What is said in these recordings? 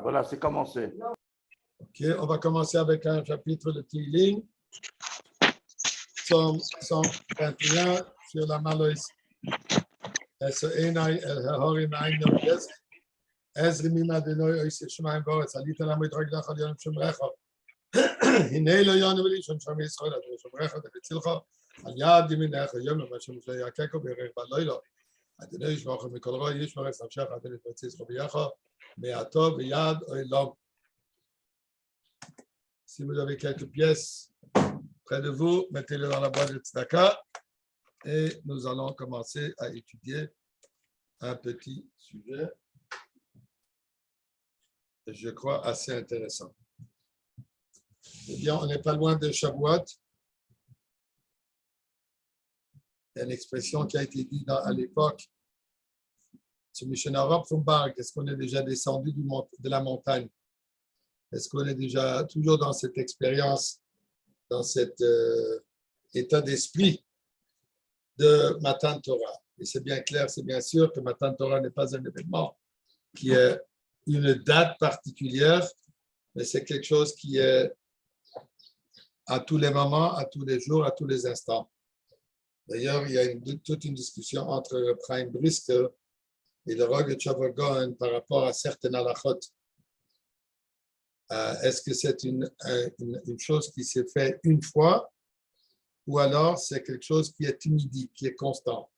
Voilà, c'est commencé. Ok, on va commencer avec un chapitre de Teilim, Psaume 121 sur la Maloïs. הנה לא יונו ולישון שם ישראל, אדוני שומרך ותצילך, על יד ימינך, יום ומה שמשל יקקו בערך בלילה. אדוני ישמרך מכל רוע, ישמרך נפשך, אדוני תציזך ביחד, מהטוב ויד עולם. Si vous avez quelques pièces près de vous, mettez-les dans la boîte de tzedaka et nous allons commencer à étudier un petit sujet, je crois, assez intéressant. Eh bien, on n'est pas loin de Shavuot. Il y a une expression qui a été dite à l'époque. Est-ce qu'on est déjà descendu de la montagne? Est-ce qu'on est déjà toujours dans cette expérience, dans cet état d'esprit de Matan Torah? Et c'est bien clair, c'est bien sûr que Matan Torah n'est pas un événement qui est une date particulière, mais c'est quelque chose qui est à tous les moments, à tous les jours, à tous les instants. D'ailleurs, il y a toute une discussion entre le Chaim Brisker et le Rogatchover Gaon par rapport à certaines halachot. Est-ce que c'est une chose qui s'est faite une fois ou alors c'est quelque chose qui est inédit, qui est constant?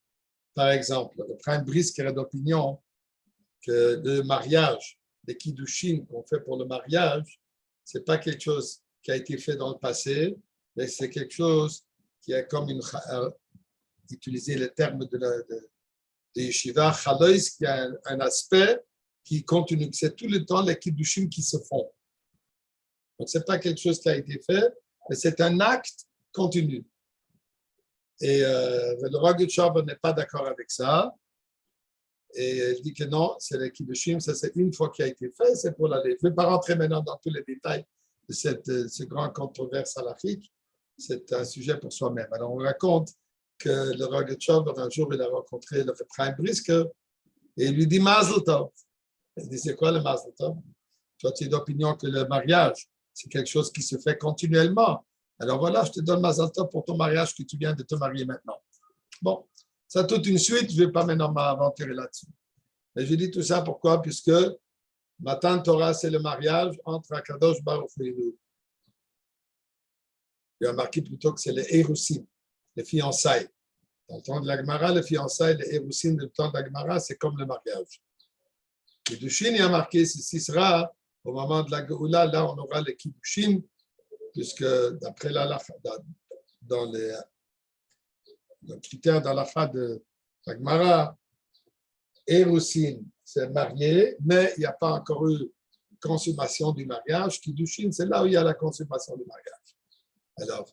Par exemple, le Chaim Brisker est d'opinion que le mariage, les kiddushin qu'on fait pour le mariage, ce n'est pas quelque chose qui a été fait dans le passé, mais c'est quelque chose qui est comme utiliser le terme de yeshiva, chalois, qui a un aspect qui continue, c'est tout le temps les kiddushim qui se font. Donc, ce n'est pas quelque chose qui a été fait, mais c'est un acte continu. Et le Rogatchover n'est pas d'accord avec ça. Et il dit que non, c'est les kiddushim, ça c'est une fois qui a été fait, c'est pour l'aller. Je ne vais pas rentrer maintenant dans tous les détails de ce grand controverse halachique, c'est un sujet pour soi-même. Alors, on raconte que le Rogatchover, un jour, il a rencontré le Chaim Brisker et il lui dit Mazel Tov. Il dit, c'est quoi le Mazel Tov? Toi, tu es d'opinion que le mariage, c'est quelque chose qui se fait continuellement. Alors voilà, je te donne Mazel Tov pour ton mariage que tu viens de te marier maintenant. Bon, ça toute une suite, je ne vais pas maintenant m'aventurer là-dessus. Mais je dis tout ça pourquoi? Puisque Matan Torah, c'est le mariage entre Akadosh Baruch Hu et nous. Il a marqué plutôt que c'est les Erusim, les fiançailles. Dans le temps de la Gemara, les fiançailles, les Erusim, dans le temps de la Gemara, c'est comme le mariage. Et Kiddushin, il a marqué, ceci sera au moment de la Geoula, là on aura les Kiddushin, puisque d'après dans le critère d'Alacha de la Gemara, Erusim, c'est marié, mais il n'y a pas encore eu consommation du mariage. Kiddushin, c'est là où il y a la consommation du mariage. Alors,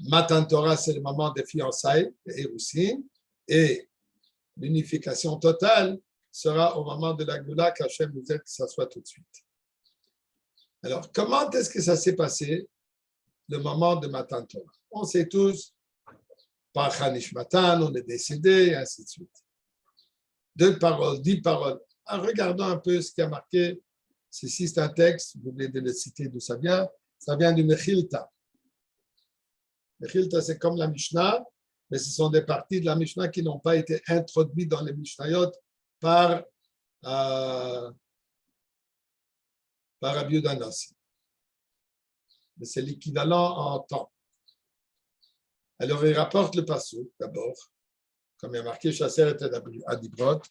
Matan Torah, c'est le moment des fiançailles, des Erusim, et l'unification totale sera au moment de la Geoula qu'Hachem nous aide que ça soit tout de suite. Alors, comment est-ce que ça s'est passé, le moment de Matan Torah? On sait tous, par Hanish Matan, on est décédé, et ainsi de suite. 2 paroles, 10 paroles. Alors, regardons un peu ce qui a marqué. Ceci, c'est un texte, vous venez de le citer d'où ça vient du Mechilta. Mechilta, c'est comme la Mishnah, mais ce sont des parties de la Mishnah qui n'ont pas été introduites dans les Mishnayot par Rabbi Yehuda Hanassi. Mais c'est l'équivalent en temps. Alors, il rapporte le pasuk d'abord, comme il y a marqué Chasser et Adibrot,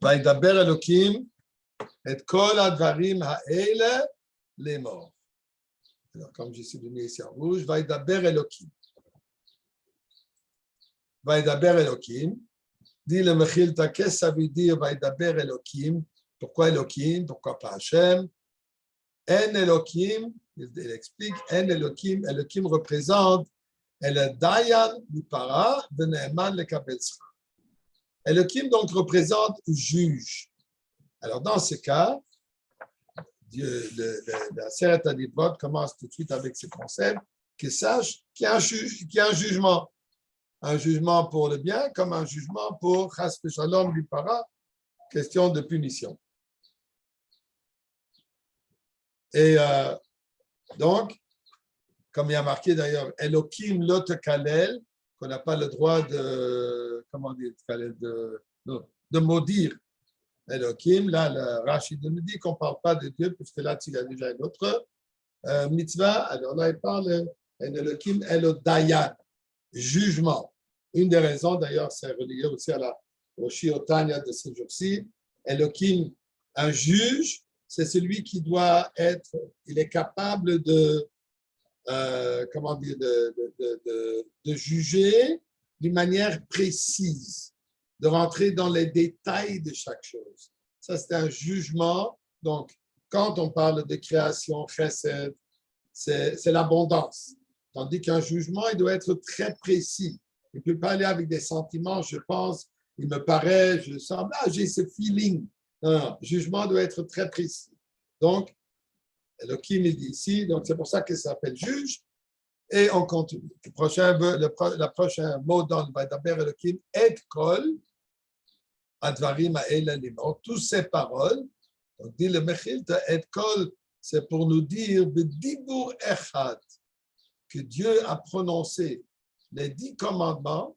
Vaidaber Elokim et Kol Advarim Ha'ele les morts. Alors, comme je suis donné ici en rouge, Vaidaber Elokim. Vaidaber Elokim, dit le Mechilta, qu'est-ce que ça veut dire Vaidaber Elokim? Pourquoi Elokim? Pourquoi pas Hachem? En Elokim, il explique, En Elokim, Elokim représente El Dayan Mipara de Ne'eman le Kabelzra. Elokim donc représente juge. Alors dans ce cas, la Seret Adibrot commence tout de suite avec ce concept, qu'il sache qu'il y a un jugement pour le bien comme un jugement pour Chas Shalom Mipara question de punition. Et donc, comme il y a marqué d'ailleurs, Elohim lot kalel, qu'on n'a pas le droit de, comment dire, de maudire Elohim. Là, le Rachid nous dit qu'on ne parle pas de Dieu, puisque là, il y a déjà une autre mitzvah. Alors là, il parle Elohim Elodayan, jugement. Une des raisons, d'ailleurs, c'est relié aussi au Shiotanya de ces jours-ci. Elohim, un juge, c'est celui qui doit être, il est capable de, comment dire, de juger d'une manière précise, de rentrer dans les détails de chaque chose. Ça, c'est un jugement. Donc, quand on parle de création, chesed, c'est l'abondance. Tandis qu'un jugement, il doit être très précis. Il ne peut pas aller avec des sentiments, je pense, il me paraît, je sens, j'ai ce feeling. Non, le jugement doit être très précis. Donc, Elohim il dit ici, donc c'est pour ça qu'il s'appelle juge. Et on continue. Le prochain mot dans le Vaidaber Elohim, et kol, advarim ha'elalim. Toutes ces paroles, donc dit le Mechilta, et kol, c'est pour nous dire, b'dibur echad, que Dieu a prononcé les 10 commandements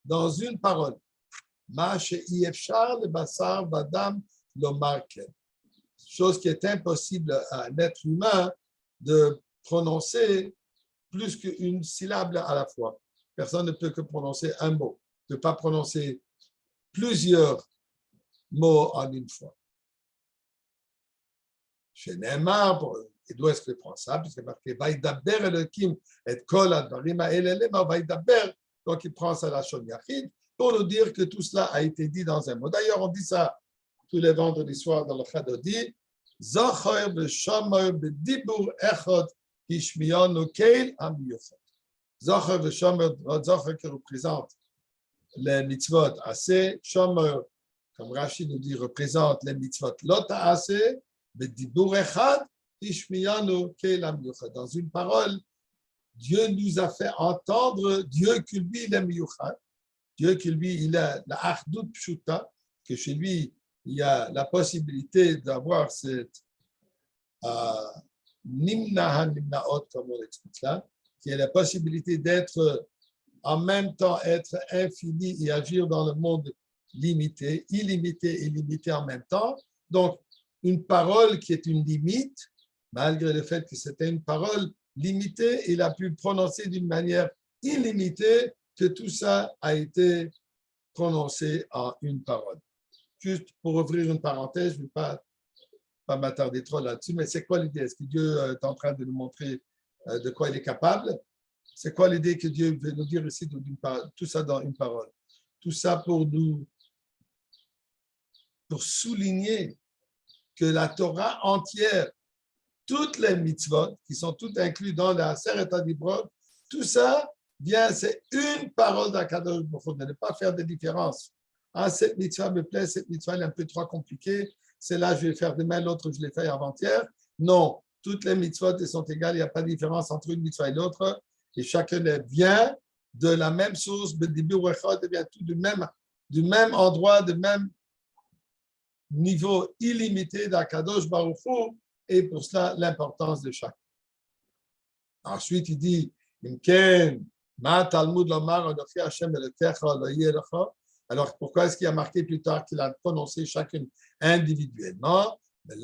dans une parole. Chose qui est impossible à un être humain de prononcer plus qu'une syllabe à la fois. Personne ne peut que prononcer un mot, ne peut pas prononcer plusieurs mots en une fois. Chez Neymar, et d'où est-ce qu'il prend ça? Puisque marqué Vaïdaber Elohim et Kol Advarim Ha'elelem Vaïdaber, donc il prend ça la Shon Yachid pour nous dire que tout cela a été dit dans un mot. D'ailleurs, on dit ça tous les vendredis soirs dans le Chadodi. Zocher v'shomer b'dibur echad hishmiyanu keil amiyuchad. Zocher v'shomer, Zocher qui représente les mitzvot assez, Shomer, comme Rachid nous dit, représente les mitzvot lot assez, b'dibur echad hishmiyanu keil amiyuchad. Dans une parole, Dieu nous a fait entendre Dieu qui lui il est miyuchad. Dieu qui lui, il a la achdut pshuta, que chez lui, il y a la possibilité d'avoir cette nimna nimnaot, comme on l'explique là, qui est la possibilité d'être en même temps être infini et agir dans le monde limité, illimité et limité en même temps. Donc, une parole qui est une limite, malgré le fait que c'était une parole limitée, il a pu prononcer d'une manière illimitée que tout ça a été prononcé en une parole. Juste pour ouvrir une parenthèse, je ne vais pas m'attarder trop là-dessus, mais c'est quoi l'idée? Est-ce que Dieu est en train de nous montrer de quoi il est capable? C'est quoi l'idée que Dieu veut nous dire ici, tout ça dans une parole? Tout ça pour souligner que la Torah entière, toutes les mitzvot, qui sont toutes incluses dans la Seret HaDibrot, tout ça, bien, c'est une parole d'Akadosh Baruch Hu, de ne pas faire de différence. Ah, cette mitzvah me plaît, cette mitzvah est un peu trop compliquée, celle-là je vais faire demain, l'autre je l'ai fait avant-hier. Non, toutes les mitzvot sont égales, il n'y a pas de différence entre une mitzvah et l'autre, et chacun vient de la même source, vient tout du même endroit, du même niveau illimité d'Akadosh Baruch Hu, et pour cela l'importance de chacun. Ensuite, il dit, alors, pourquoi est-ce qu'il a marqué plus tard qu'il a prononcé chacune individuellement? Et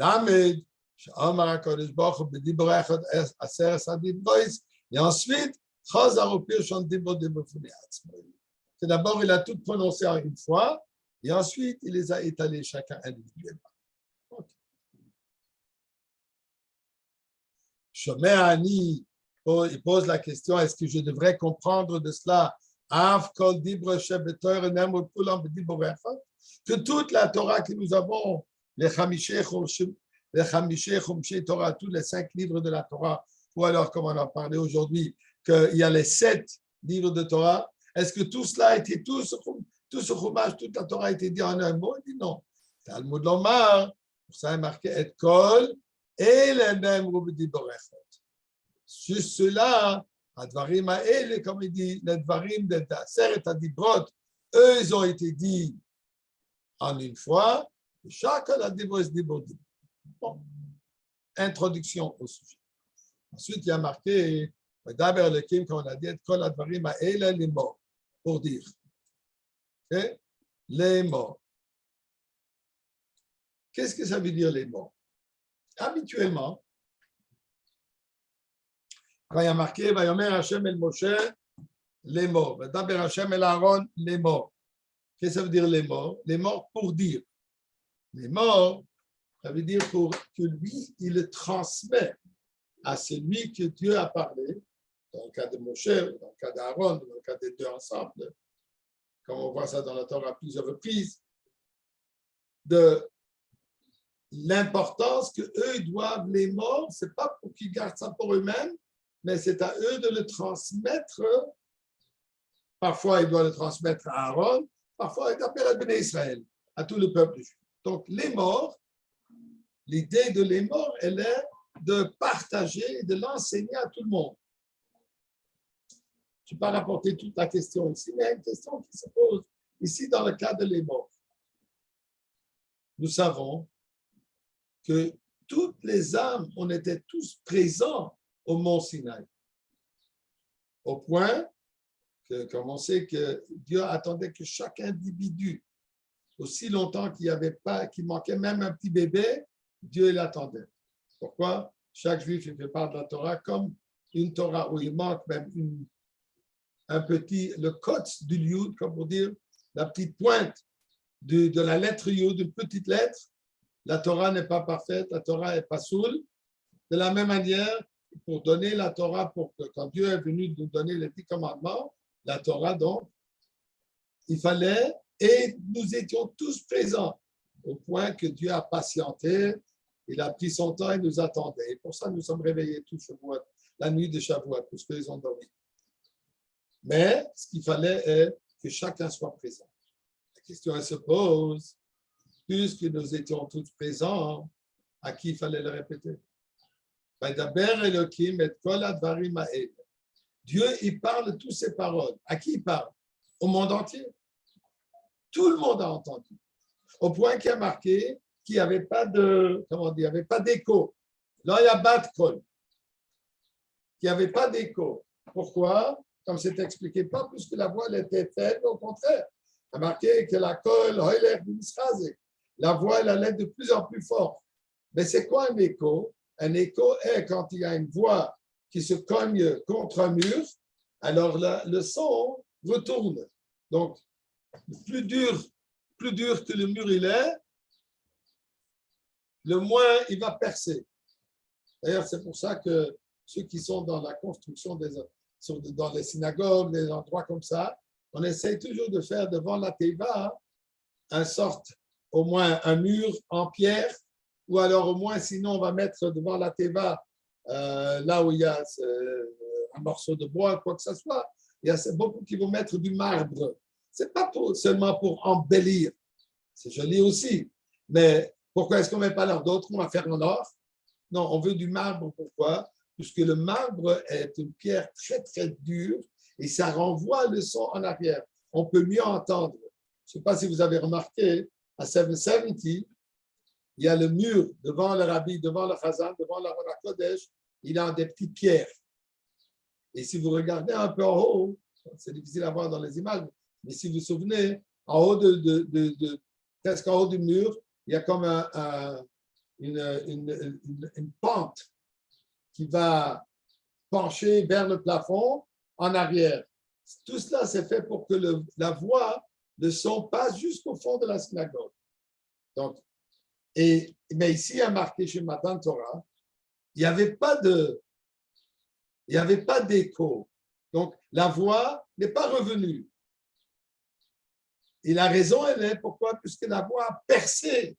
ensuite, c'est d'abord, il a tout prononcé en une fois, et ensuite, il les a étalés chacun individuellement. Shomeani, il pose la question, est-ce que je devrais comprendre de cela que toute la Torah que nous avons, les Chamishé Chumshé Torah, tous les 5 livres de la Torah, ou alors, comme on en parlait aujourd'hui, qu'il y a les 7 livres de Torah, est-ce que tout cela a été, tout ce chumash, toute la Torah a été dit en un mot? Il dit non. Talmud Lomar, pour ça est marqué et kol, et les mêmes Rubdi Borechot. Juste cela, Advarim Ha'ele, comme il dit, les Dvarim de Seret HaDibrot, eux, ils ont été dits en une fois, chacun a des débordé. Bon. Introduction au sujet. Ensuite, il y a marqué, d'abord le Kim, comme on a dit, les morts, pour dire. Okay? Les morts. Qu'est-ce que ça veut dire les morts? Habituellement, quand il y a marqué, Vayomer Hashem el Moshe, les morts. D'abord Hashem el Aaron, les morts. Qu'est-ce que ça veut dire les morts? Les morts pour dire. Les morts, ça veut dire pour que lui, il le transmet à celui que Dieu a parlé, dans le cas de Moshe, dans le cas d'Aaron, dans le cas des deux ensemble, comme on voit ça dans la Torah à plusieurs reprises, de l'importance qu'eux doivent les morts, ce n'est pas pour qu'ils gardent ça pour eux-mêmes, mais c'est à eux de le transmettre. Parfois, ils doivent le transmettre à Aaron, parfois, ils appellent à Béné Israël, à tout le peuple juif. Donc, les morts, l'idée de les morts, elle est de partager et de l'enseigner à tout le monde. Je ne vais pas rapporter toute la question ici, mais il y a une question qui se pose ici dans le cas de les morts. Nous savons que toutes les âmes, on était tous présents au mont Sinaï. Au point que, comme on sait que Dieu attendait que chaque individu, aussi longtemps qu'il manquait même un petit bébé, Dieu l'attendait. Pourquoi? Chaque juif il fait part de la Torah comme une Torah où il manque même le kotz du Yud, comme pour dire la petite pointe de la lettre Yud, une petite lettre. La Torah n'est pas parfaite, la Torah n'est pas soule. De la même manière, pour donner la Torah, pour que quand Dieu est venu nous donner les 10 commandements, la Torah donc, il fallait, et nous étions tous présents, au point que Dieu a patienté, il a pris son temps et nous attendait. Et pour ça, nous sommes réveillés tous la nuit de Shavuot, tous qu'ils ont dormi. Mais ce qu'il fallait est que chacun soit présent. La question elle se pose, puisque nous étions tous présents, à qui il fallait le répéter? Dieu, il parle toutes ces paroles. À qui il parle? Au monde entier. Tout le monde a entendu. Au point qu'il y a marqué qu'il n'y avait pas d'écho. Là, il y a bat-kol. Il n'y avait pas d'écho. Pourquoi? Comme c'est expliqué, pas puisque la voix elle était faible, au contraire. Il y a marqué que la voix elle allait de plus en plus fort. Mais c'est quoi un écho? Un écho est quand il y a une voix qui se cogne contre un mur, alors le son retourne. Donc, plus dur que le mur il est, le moins il va percer. D'ailleurs, c'est pour ça que ceux qui sont dans la construction dans les synagogues, des endroits comme ça, on essaye toujours de faire devant la teva au moins un mur en pierre, ou alors au moins, sinon, on va mettre devant la teva, là où il y a un morceau de bois, quoi que ce soit, il y a beaucoup qui vont mettre du marbre. Ce n'est pas seulement pour embellir, c'est joli aussi, mais pourquoi est-ce qu'on ne met pas d'autres? On va faire en or? Non, on veut du marbre. Pourquoi? Puisque le marbre est une pierre très, très dure et ça renvoie le son en arrière. On peut mieux entendre. Je ne sais pas si vous avez remarqué, à 770, il y a le mur devant le rabbi, devant le chazan, devant la Kodesh, il a des petites pierres. Et si vous regardez un peu en haut, c'est difficile à voir dans les images, mais si vous vous souvenez, en haut presque en haut du mur, il y a comme une pente qui va pencher vers le plafond en arrière. Tout cela, c'est fait pour que la voix, le son passe jusqu'au fond de la synagogue. Donc, mais ici, il y a marqué chez Matan Torah, il n'y avait pas d'écho. Donc, la voix n'est pas revenue. Et la raison, elle est pourquoi? Puisque la voix a percé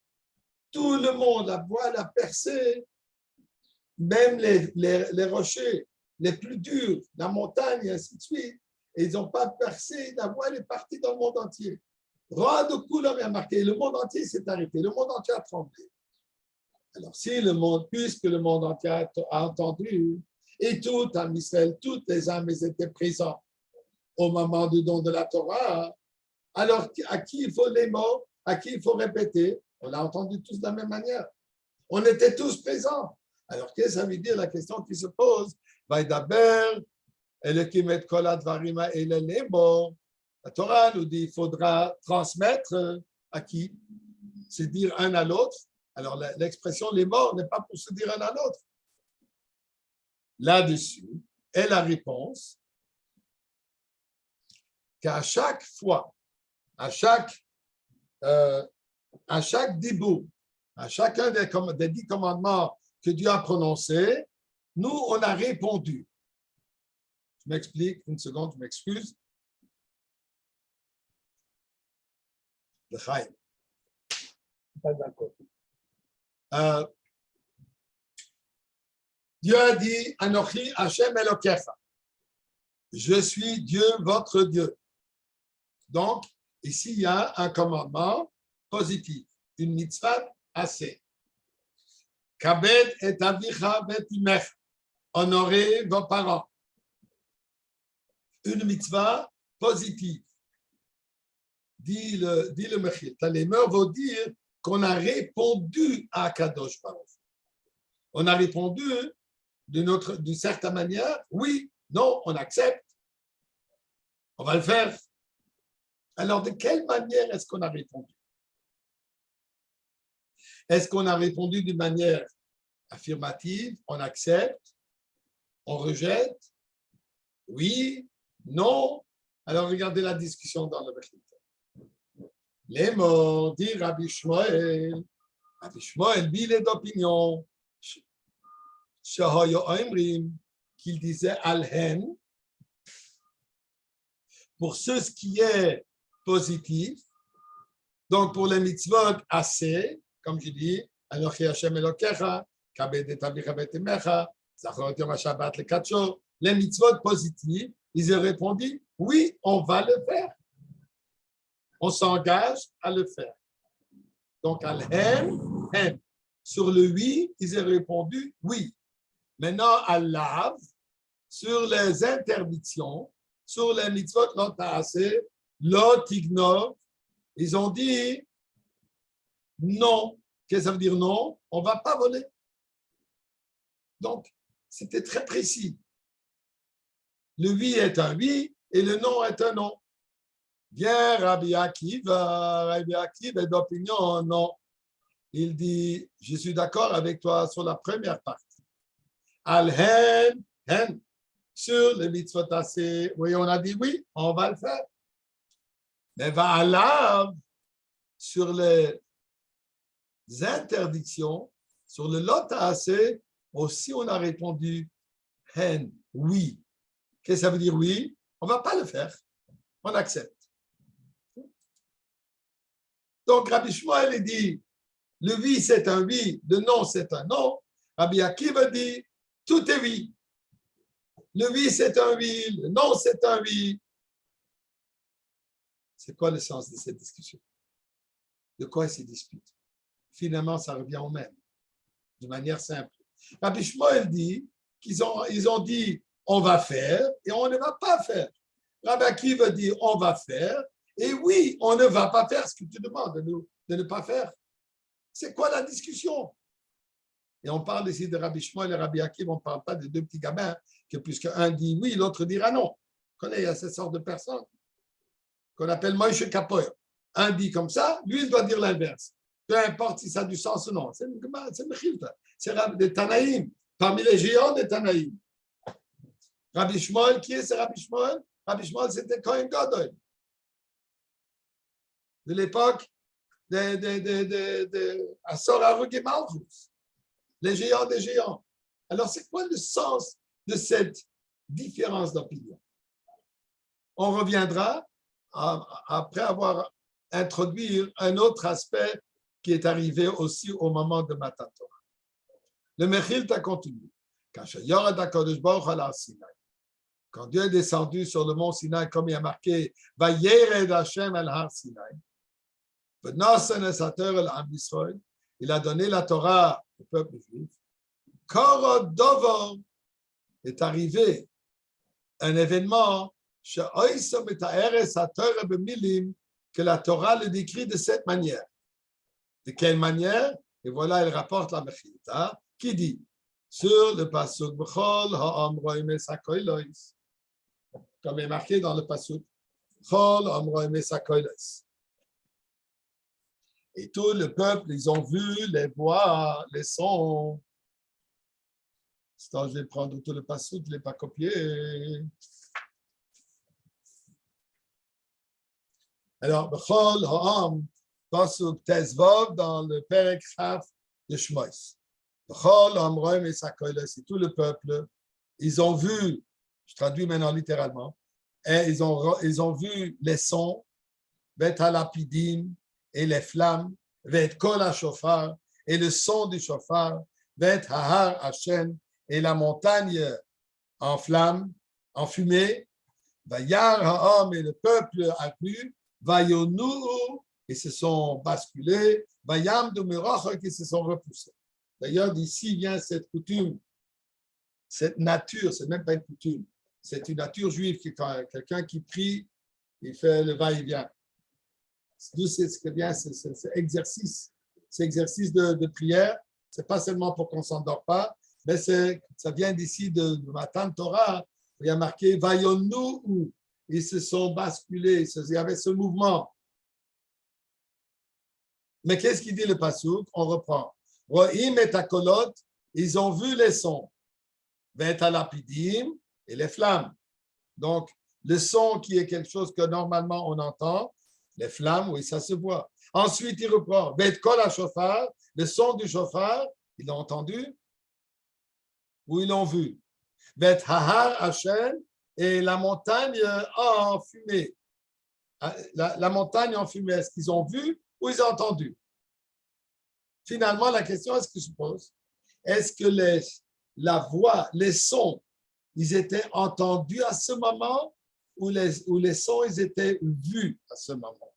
tout le monde. La voix elle a percé même les rochers les plus durs, la montagne, et ainsi de suite. Et ils n'ont pas percé. La voix elle est partie dans le monde entier. Roi de Koulam a marqué. Le monde entier s'est arrêté. Le monde entier a tremblé. Alors, puisque le monde entier a entendu, et tout en Israël, toutes les âmes étaient présentes au moment du don de la Torah, alors à qui il faut les morts? à qui il faut répéter. On l'a entendu tous de la même manière. On était tous présents. Alors, qu'est-ce que ça veut dire la question qui se pose? Vaïdaber, et le Kimet Kolat Varima et le Lebo. La Torah nous dit qu'il faudra transmettre à qui? Se dire un à l'autre. Alors, l'expression les morts n'est pas pour se dire un à l'autre. Là-dessus est la réponse qu'à chaque fois, à chaque dibou, à chacun des 10 commandements que Dieu a prononcés, nous, on a répondu. Je m'explique, une seconde, je m'excuse. Le Chaim. Pas d'accord. Dieu a dit, Anochi Hashem Elokecha. Je suis Dieu, votre Dieu. Donc, ici, il y a un commandement positif, une mitzvah assez. Kabed et avicha bet imech. Honorez vos parents. Une mitzvah positive. Dit le Mechil. Les mœurs vont dire qu'on a répondu à Kadosh Baruch. On a répondu d'une certaine manière, oui, non, on accepte, on va le faire. Alors, de quelle manière est-ce qu'on a répondu? Est-ce qu'on a répondu d'une manière affirmative, on accepte, on rejette? Oui, non. Alors, regardez la discussion dans le Mechil. Les mots, dit Rabbi Shmuel. Rabbi Shmuel, lui, il est d'opinion. Qu'il disait Alhen, pour ce qui est positif, donc pour les mitzvot assez, comme je dis, Anochi Hashem Elokecha, Kabed et Avicha bet imecha, Zachor et Yom HaShabbat le Kacho, les mitzvot positifs, ils ont répondu, oui, on va le faire. On s'engage à le faire. Donc, Alhen, Hen. Sur le oui, ils ont répondu oui. Maintenant, Allah, sur les interdictions, sur les mitzvot l'otaase, l'otignov, ils ont dit non. Qu'est-ce que ça veut dire non? On ne va pas voler. Donc, c'était très précis. Le oui est un oui et le non est un non. Bien, Rabbi Akiva est d'opinion non. Il dit, je suis d'accord avec toi sur la première partie. Al-hen, hen, sur le mitzvot assez, oui, on a dit oui, on va le faire. Mais va alav, sur les interdictions, sur le lot assez, aussi on a répondu hen, oui. Qu'est-ce que ça veut dire oui? On ne va pas le faire. On accepte. Donc, Rabbi Shmuel dit, le oui c'est un oui, le non c'est un non. Rabbi Akiva dit, tout est oui. Le oui c'est un oui, le non c'est un oui. C'est quoi le sens de cette discussion? De quoi ils se disputent? Finalement, ça revient au même, de manière simple. Rabbi Shmuel dit qu'ils ont dit on va faire et on ne va pas faire. Rabbi Akiva dit on va faire et oui, on ne va pas faire ce que tu demandes de ne pas faire. C'est quoi la discussion? Et on parle ici de Rabbi Shmuel et Rabbi Akiva, on ne parle pas de deux petits gamins que puisque un dit oui, l'autre dira non. On connaît, il y a cette sorte de personnes qu'on appelle Moïse Kapoya. Un dit comme ça, lui, il doit dire l'inverse. Peu importe si ça a du sens ou non. C'est Mechilta. C'est des Tanaïm, parmi les géants des Tanaïm. Rabbi Shmuel, qui est ce Rabbi Shmuel? Rabbi Shmuel, c'était Kohen Gadol. De l'époque de Asor Arug et Malchus. Les géants des géants. Alors, c'est quoi le sens de cette différence d'opinion? On reviendra après avoir introduit un autre aspect qui est arrivé aussi au moment de Matan Torah. Le Mechilta continue. Quand Dieu est descendu sur le mont Sinaï, comme il a marqué, Vayered Hashem el Har Sinaï, il a donné la Torah au peuple juif. Korodovo est arrivé un événement qui que la Torah le décrit de cette manière. De quelle manière? Et voilà, elle rapporte la Mechilta, qui dit sur le pasuk B'chol ha'am roim es hakolos, comme est marqué dans le pasuk B'chol ha'am roim es hakolos. Et tout le peuple, ils ont vu les voix, les sons. Je vais prendre tout le pasuk, je ne l'ai pas copié. Alors, B'chol ha'am, pasuk Tezvav dans le Perek Chaf de Shmois. Et tout le peuple, ils ont vu, je traduis maintenant littéralement, et ils ont vu les sons, vet halapidim, et les flammes, vet kol hashofar, et le son du shofar, vet hahar Hashem, et la montagne en flammes, en fumée, vayar ha'am, et le peuple a vu, vayonu, et se sont basculés, vayam de merach, qui se sont repoussés. D'ailleurs, d'ici vient cette coutume, cette nature, c'est même pas une coutume, c'est une nature juive qui, quand quelqu'un qui prie, il fait le va-et-vient. D'où c'est ce que vient cet exercice de prière. C'est pas seulement pour qu'on ne s'endort pas, mais ça vient d'ici de Matan Torah. Il y a marqué Vayonu, où ils se sont basculés, il y avait ce mouvement. Mais qu'est-ce qu'il dit le pasuk? On reprend. Ro'im et akolot, ils ont vu les sons. Vet halapidim, et les flammes. Donc, le son qui est quelque chose que normalement on entend, les flammes, oui, ça se voit. Ensuite, il reprend. Vet kol hashofar, le son du shofar, ils l'ont entendu ou ils l'ont vu. Vet hahar Hashem, et la montagne en fumée. La montagne en fumée, est-ce qu'ils ont vu ou ils ont entendu? Finalement, la question est-ce que se pose, est-ce que la voix, les sons, ils étaient entendus à ce moment ou les sons, ils étaient vus à ce moment?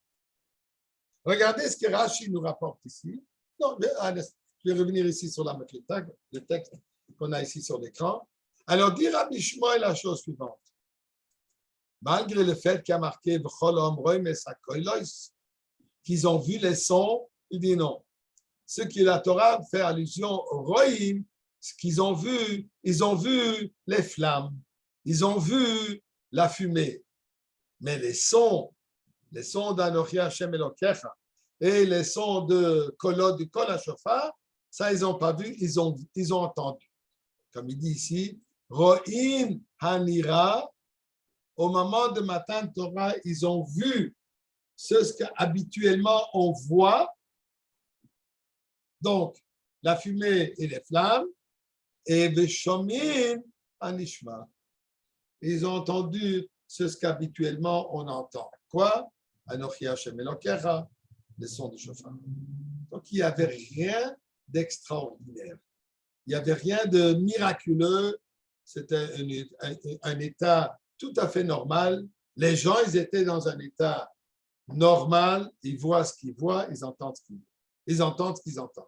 Regardez ce que Rashi nous rapporte ici. Non, je vais revenir ici sur la Mechilta, le texte qu'on a ici sur l'écran. Alors, dit Rabbi Shmuel la chose suivante. Malgré le fait qu'il y a marqué qu'ils ont vu les sons, il dit non. Ce que la Torah fait allusion au Roïm, ce qu'ils ont vu, ils ont vu les flammes, ils ont vu la fumée. Mais les sons d'Anochi Hashem Elokecha et les sons de Kolot, du Kol HaShofar, ça, ils n'ont pas vu, ils ont entendu. Comme il dit ici, Ro'im Hanira, au moment de Matan Torah, ils ont vu ce qu'habituellement on voit. Donc, la fumée et les flammes, et Veshomin Anishma. Ils ont entendu ce qu'habituellement on entend. Quoi? Anochi Hashem Elokecha, le son du shofar. Donc, il n'y avait rien d'extraordinaire. Il n'y avait rien de miraculeux. C'était un état tout à fait normal. Les gens, ils étaient dans un état normal. Ils voient ce qu'ils voient, ils entendent ce qu'ils voient. Ils entendent ce qu'ils entendent.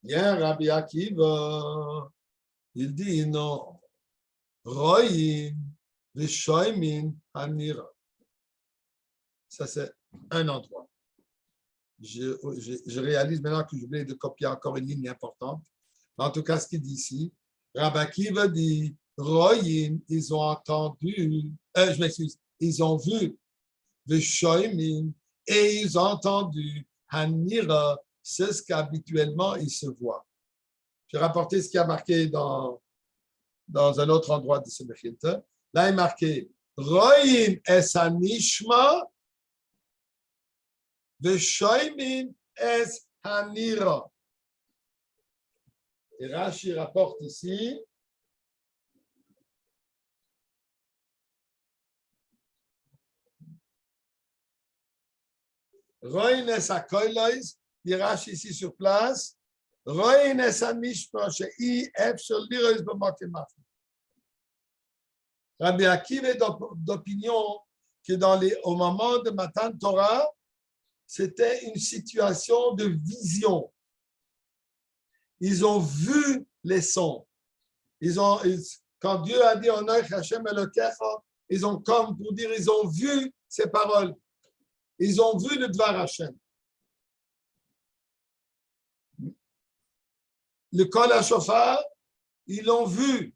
Bien, Rabbi Akiva, il dit non. Roïm, Vishoimin, Hanira. Ça, c'est un endroit. Je réalise maintenant que je voulais de copier encore une ligne importante. En tout cas, ce qu'il dit ici, Rabbi Akiva dit Roïm, ils ont entendu, je m'excuse, ils ont vu Vishoimin et ils ont entendu Hanira. C'est ce qu'habituellement ils se voient. J'ai rapporté ce qui a marqué dans un autre endroit de ce Mechilta. Là, il est marqué Roim es hanishma veshoimin es hanira. Et Rashi rapporte ici Roim es hakolos. Il Rashi ici sur place. Rabbi Akiva est d'opinion que au moment de Matan Torah, c'était une situation de vision. Ils ont vu les sons. Quand Dieu a dit Onoch Hashem Elokecha, ils ont comme pour dire, ils ont vu ces paroles. ils ont vu le Dvar Hashem. Le Kol HaShofar, ils l'ont vu.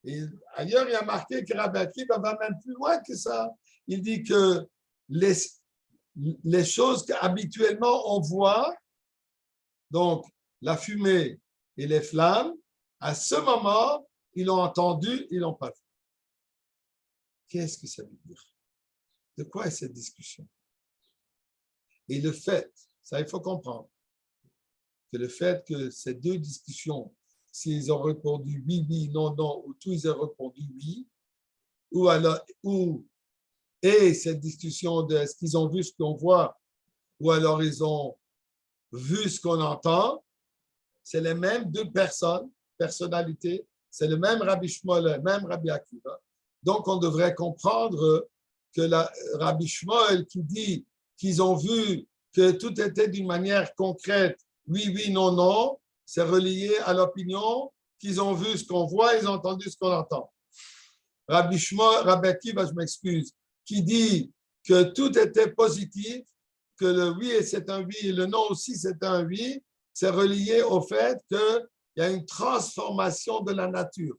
Et ailleurs, il y a marqué que Rabbi Akiva va même plus loin que ça. Il dit que les choses qu'habituellement on voit, donc la fumée et les flammes, à ce moment, ils l'ont entendu, ils l'ont pas vu. Qu'est-ce que ça veut dire? De quoi est cette discussion? Et le fait, ça il faut comprendre, que le fait que ces deux discussions, s'ils ont répondu oui, oui, non, non, ou tous ils ont répondu oui, ou alors, et cette discussion de est-ce qu'ils ont vu ce qu'on voit, ou alors ils ont vu ce qu'on entend, c'est les mêmes deux personnes, personnalités, c'est le même Rabbi Shmuel, le même Rabbi Akiva. Donc, on devrait comprendre que Rabbi Shmuel qui dit qu'ils ont vu que tout était d'une manière concrète, oui, oui, non, non, c'est relié à l'opinion qu'ils ont vu ce qu'on voit, ils ont entendu ce qu'on entend. Rabbi Shmuel, Rabbi Akiva, je m'excuse, qui dit que tout était positif, que le oui c'est un oui et le non aussi c'est un oui, c'est relié au fait qu'il y a une transformation de la nature.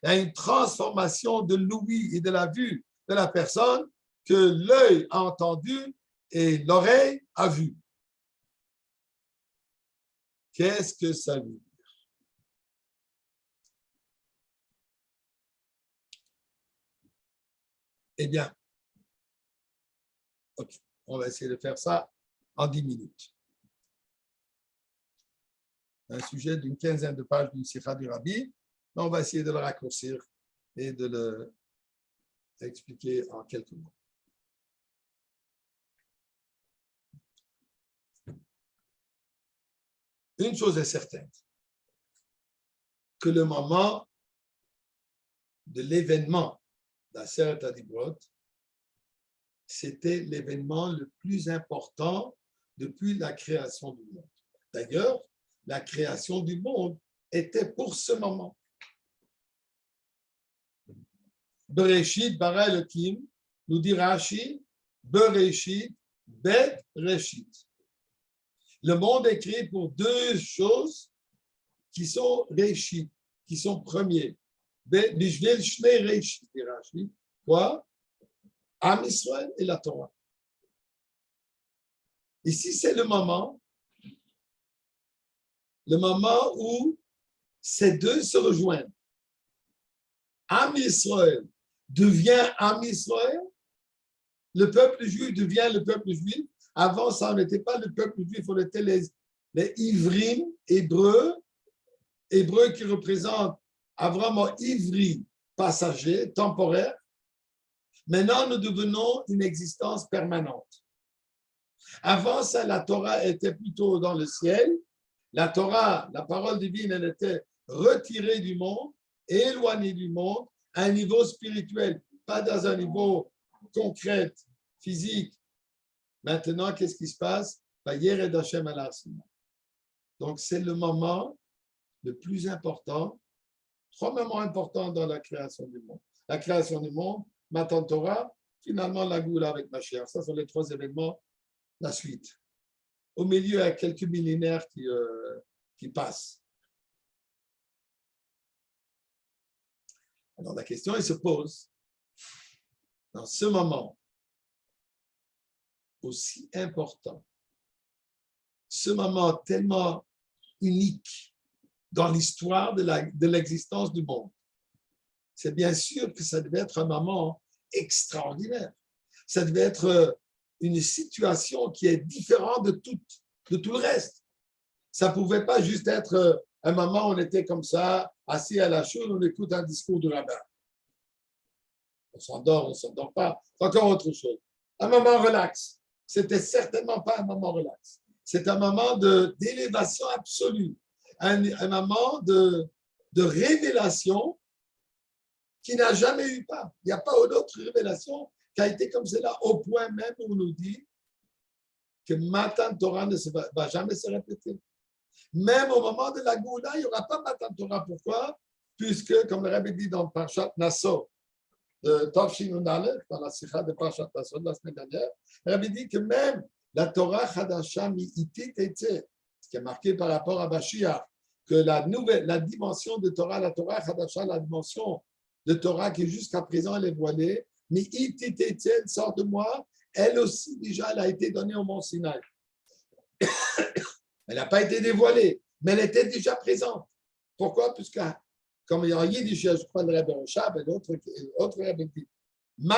Il y a une transformation de l'ouïe et de la vue de la personne que l'œil a entendu et l'oreille a vu. Qu'est-ce que ça veut dire? Eh bien, okay, on va essayer de faire ça en 10 minutes. Un sujet d'une quinzaine de pages d'une Sikha du Rabbi, mais on va essayer de le raccourcir et de l'expliquer en quelques mots. Une chose est certaine, que le moment de l'événement d'Aseret HaDibrot, c'était l'événement le plus important depuis la création du monde. D'ailleurs, la création du monde était pour ce moment. Bereshit bara Elokim, nous dit Rashi, Bereshit, Bet Reshit. Le monde est créé pour deux choses qui sont Reshit, qui sont premiers. Bishvil Shnei Reshit, dit Rashi. Quoi? Am Israël et la Torah. Ici, c'est le moment où ces deux se rejoignent. Am Israël devient Am Israël, le peuple juif devient le peuple juif. Avant, ça n'était pas le peuple juif, on était les Ivrim, hébreux qui représentent vraiment Ivri, passager, temporaire. Maintenant, nous devenons une existence permanente. Avant ça, la Torah était plutôt dans le ciel. La Torah, la parole divine, elle était retirée du monde, éloignée du monde, à un niveau spirituel, pas dans un niveau concret, physique. Maintenant, qu'est-ce qui se passe? Donc, c'est le moment le plus important, trois moments importants dans la création du monde. La création du monde, Matan Torah, finalement la Goula avec Mashiach. Ça sont les trois événements, la suite. Au milieu, il y a quelques millénaires qui passent. Alors la question, elle se pose, dans ce moment aussi important, ce moment tellement unique dans l'histoire de l'existence du monde, c'est bien sûr que ça devait être un moment extraordinaire. Ça devait être une situation qui est différente de tout le reste. Ça ne pouvait pas juste être un moment où on était comme ça, assis à la choule, on écoute un discours du rabbin. On s'endort pas. C'est encore autre chose. Un moment relax. C'était certainement pas un moment relax. C'est un moment d'élévation absolue. Un moment de révélation qui n'a jamais eu pas. Il n'y a pas d'autre révélation qui a été comme cela, au point même où on nous dit que Matan Torah ne va jamais se répéter. Même au moment de la Goula, il n'y aura pas Matan Torah. Pourquoi? Puisque, comme le Rabbi dit dans Parshat Nassau, de Tov Shinun Aleph, dans la Sikha de Parashat Asod la semaine dernière, Rabbi dit que même la Torah Chadasha Mi'itit Etze, ce qui est marqué par rapport à Mashiach, que la dimension de Torah, la Torah Chadasha, la dimension de Torah qui jusqu'à présent elle est voilée, Mi'itit Etze, elle sort de moi, elle aussi déjà elle a été donnée au Mont Sinaï. Elle n'a pas été dévoilée, mais elle était déjà présente. Pourquoi? Puisque, comme il y a en Yiddish, je crois le Rebbe Rishab et d'autres Rebbe dit, il n'y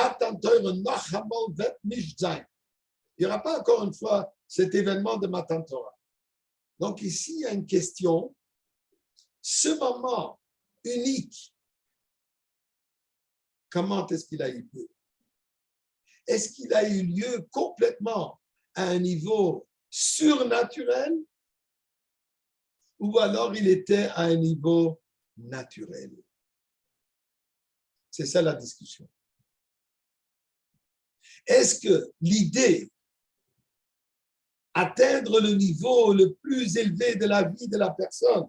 aura pas encore une fois cet événement de Matan Torah. Donc ici, il y a une question. Ce moment unique, comment est-ce qu'il a eu lieu? Est-ce qu'il a eu lieu complètement à un niveau surnaturel ou alors il était à un niveau naturel? C'est ça la discussion. Est-ce que l'idée atteindre le niveau le plus élevé de la vie de la personne,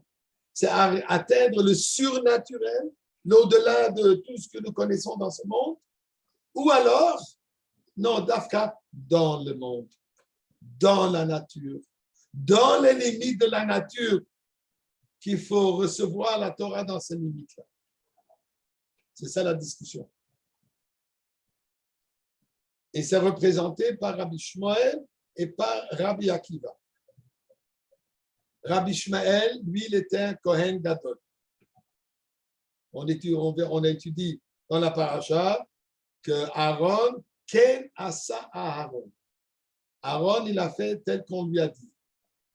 c'est atteindre le surnaturel, l'au-delà de tout ce que nous connaissons dans ce monde, ou alors, non, d'Afka, dans le monde, dans la nature, dans les limites de la nature, qu'il faut recevoir la Torah dans ces limites-là. C'est ça la discussion. Et c'est représenté par Rabbi Shmuel et par Rabbi Akiva. Rabbi Shmuel, lui, il était un Kohen Gadol. On étudie dans la paracha que Aaron, Ken Asa Aaron. Aaron, il a fait tel qu'on lui a dit.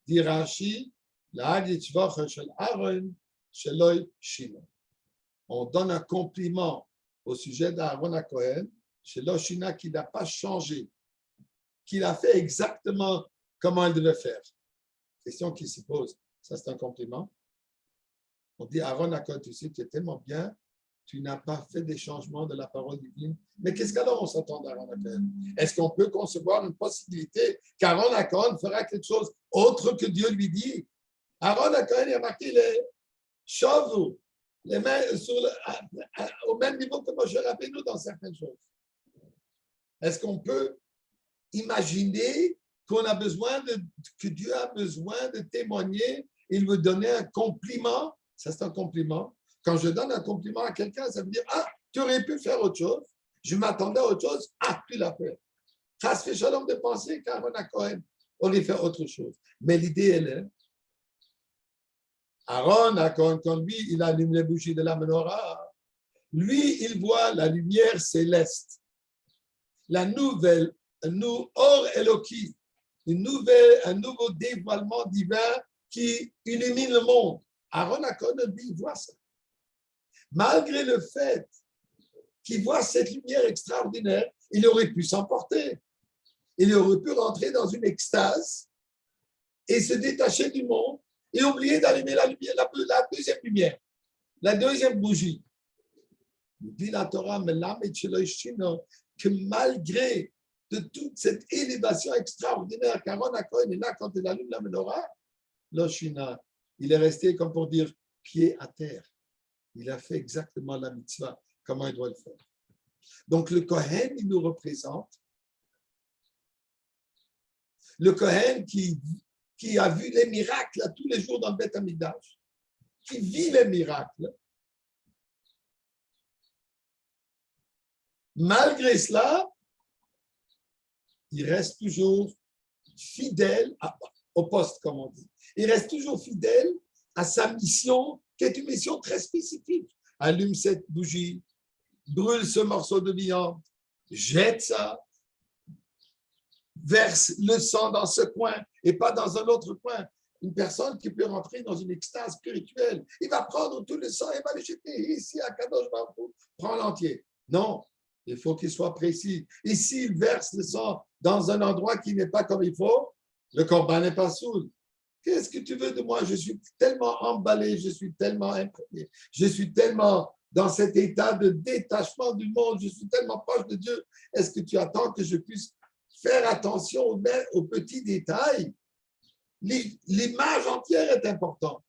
Dit Rashi, Aaron, on donne un compliment au sujet d'Aaron à Cohen, chez Loshina, qui n'a pas changé, qu'il a fait exactement comment il devait faire. Question qui se pose, ça c'est un compliment. On dit Aaron à Cohen, tu sais, tu es tellement bien, tu n'as pas fait des changements de la parole divine. Mais qu'est-ce qu'alors on s'attend d'Aaron à Cohen? Est-ce qu'on peut concevoir une possibilité qu'Aaron à Cohen fera quelque chose autre que Dieu lui dit? Aaron à Cohen, il a marqué les chevaux, les mains au même niveau que Moshe Rabbeinu dans certaines choses. Est-ce qu'on peut imaginer que Dieu a besoin de témoigner, il veut donner un compliment? Ça, c'est un compliment. Quand je donne un compliment à quelqu'un, ça veut dire, ah, tu aurais pu faire autre chose. Je m'attendais à autre chose. Ah, tu l'as fait. Ça se fait shalom de penser qu'Aaron à Cohen aurait fait autre chose. Mais l'idée, elle est, Aaron à Cohen, quand lui, il allume les bougies de la menorah, lui, il voit la lumière céleste. La nouvelle, Or Eloki, un nouveau dévoilement divin qui illumine le monde. Aaron à Cohen, lui, il voit ça. Malgré le fait qu'il voit cette lumière extraordinaire, il aurait pu s'emporter. Il aurait pu rentrer dans une extase et se détacher du monde et oublier d'allumer la deuxième lumière, la deuxième bougie. Dit la Torah, que malgré de toute cette élévation extraordinaire qu'Aaron à Cohen est là quand il allume la menorah, Loshina, il est resté comme pour dire pied à terre. Il a fait exactement la mitzvah, comment il doit le faire. Donc le Kohen, il nous représente. Le Kohen qui a vu les miracles là, tous les jours dans le Beth Amikdash, qui vit les miracles. Malgré cela, il reste toujours fidèle au poste, comme on dit. Il reste toujours fidèle à sa mission, qui est une mission très spécifique. Allume cette bougie, brûle ce morceau de viande, jette ça, verse le sang dans ce coin et pas dans un autre coin. Une personne qui peut rentrer dans une extase spirituelle, il va prendre tout le sang et va le jeter ici à Kadosh Baruch Hu, prend l'entier. Non, il faut qu'il soit précis. Et s'il verse le sang dans un endroit qui n'est pas comme il faut, le corban n'est pas saoul. Qu'est-ce que tu veux de moi? Je suis tellement emballé, je suis tellement imprégné, je suis tellement dans cet état de détachement du monde, je suis tellement proche de Dieu. Est-ce que tu attends que je puisse faire attention aux petits détails? L'image entière est importante.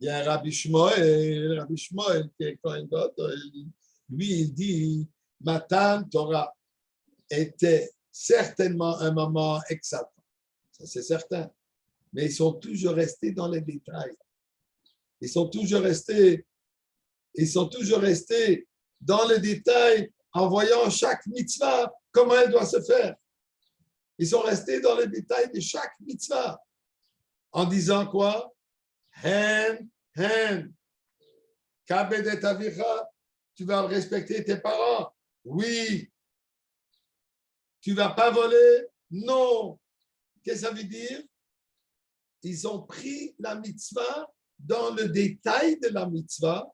Il y a un Rabbi Shmuel qui est Kohen Gadol, Lui, il dit, Matan Torah était certainement un moment exaltant. Ça, c'est certain. Mais ils sont toujours restés dans les détails. Ils sont toujours restés dans les détails en voyant chaque mitzvah, comment elle doit se faire. Ils sont restés dans les détails de chaque mitzvah. En disant quoi? Hen, kabedet avicha, tu vas respecter tes parents. Oui. Tu ne vas pas voler? Non. Qu'est-ce que ça veut dire? Ils ont pris la mitzvah dans le détail de la mitzvah.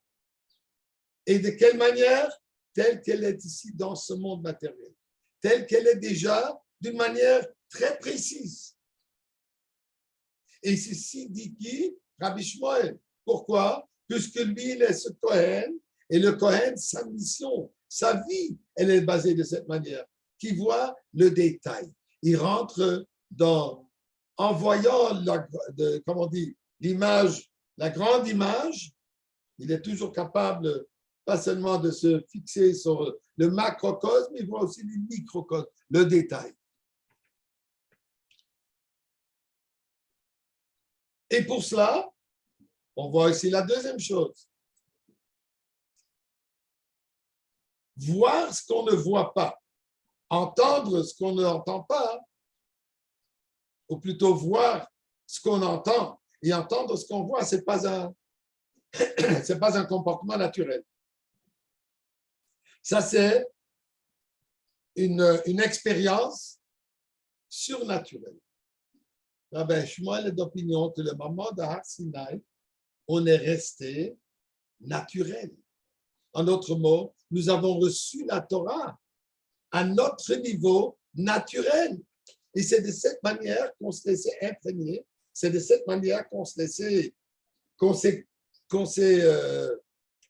Et de quelle manière? Telle qu'elle est ici dans ce monde matériel. Telle qu'elle est déjà d'une manière très précise. Et ceci dit qui? Rabbi Shmuel. Pourquoi? Puisque lui, il est ce Kohen, et le Kohen, sa mission, sa vie, elle est basée de cette manière, qui voit le détail. Il rentre en voyant l'image, la grande image, il est toujours capable, pas seulement de se fixer sur le macrocosme, mais il voit aussi le microcosme, le détail. Et pour cela, on voit ici la deuxième chose. Voir ce qu'on ne voit pas, entendre ce qu'on n'entend pas, ou plutôt voir ce qu'on entend et entendre ce qu'on voit, ce n'est pas un comportement naturel. Ça, c'est une expérience surnaturelle. Rabbi Shmuel est d'opinion que le moment de Har Sinai, on est resté naturel. En d'autres mots, nous avons reçu la Torah à notre niveau naturel. Et c'est de cette manière qu'on se laissait imprégner, c'est de cette manière qu'on s'est